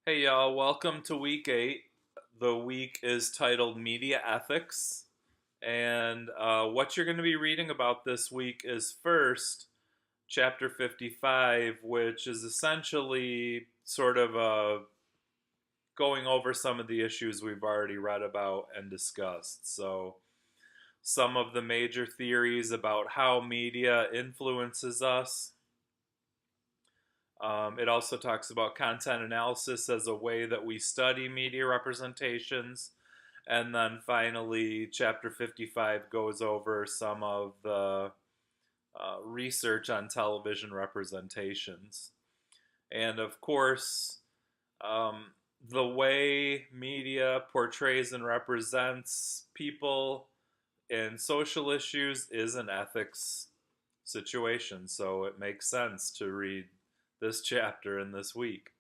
Hey y'all, welcome to week 8. The week is titled Media Ethics. And what you're going to be reading about this week is first, chapter 55, which is essentially sort of going over some of the issues we've already read about and discussed. So, some of the major theories about how media influences us. It also talks about content analysis as a way that we study media representations. And then finally, chapter 55 goes over some of the research on television representations. And of course, um, the way media portrays and represents people in social issues is an ethics situation. So it makes sense to read this chapter in this week.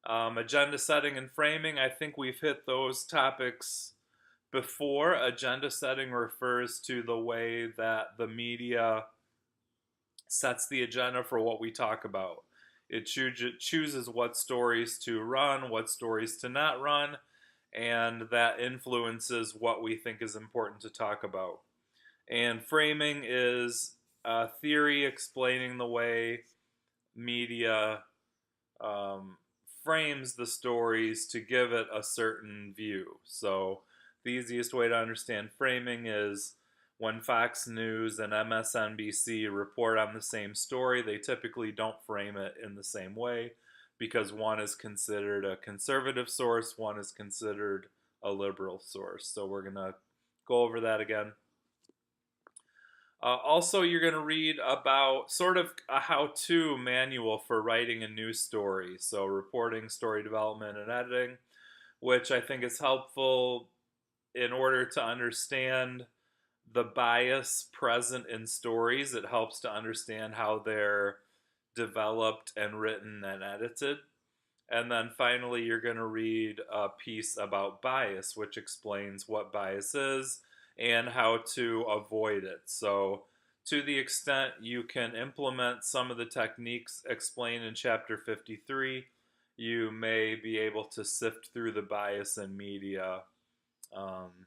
Agenda setting and framing, I think we've hit those topics before. Agenda setting refers to the way that the media sets the agenda for what we talk about. It chooses what stories to run, what stories to not run, and that influences what we think is important to talk about. And framing is a theory explaining the way media um, frames the stories to give it a certain view. So, the easiest way to understand framing is when Fox News and MSNBC report on the same story, they typically don't frame it in the same way because one is considered a conservative source, one is considered a liberal source. So, we're going to go over that again. Also, you're going to read about sort of a how to manual for writing a news story. So, reporting, story development, and editing, which I think is helpful in order to understand the bias present in stories. It helps to understand how they're developed and written and edited. And then finally, you're going to read a piece about bias, which explains what bias is and how to avoid it. So, to the extent you can implement some of the techniques explained in chapter 53, you may be able to sift through the bias in media um,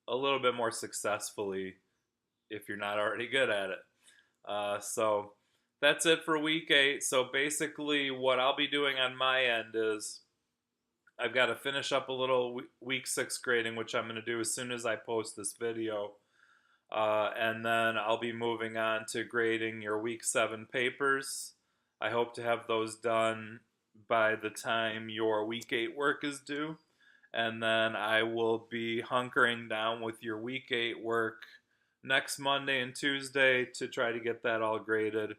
a little bit more successfully if you're not already good at it. So, that's it for week 8. So, basically, what I'll be doing on my end is I've got to finish up a little week 6 grading, which I'm going to do as soon as I post this video. And then I'll be moving on to grading your week 7 papers. I hope to have those done by the time your week 8 work is due. And then I will be hunkering down with your week 8 work next Monday and Tuesday to try to get that all graded.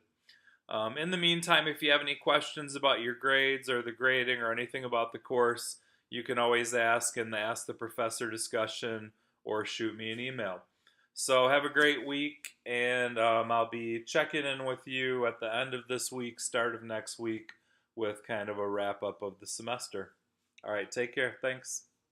In the meantime, if you have any questions about your grades or the grading or anything about the course, you can always ask in the Ask the Professor discussion or shoot me an email. So have a great week, and I'll be checking in with you at the end of this week, start of next week, with kind of a wrap up of the semester. All right, take care. Thanks.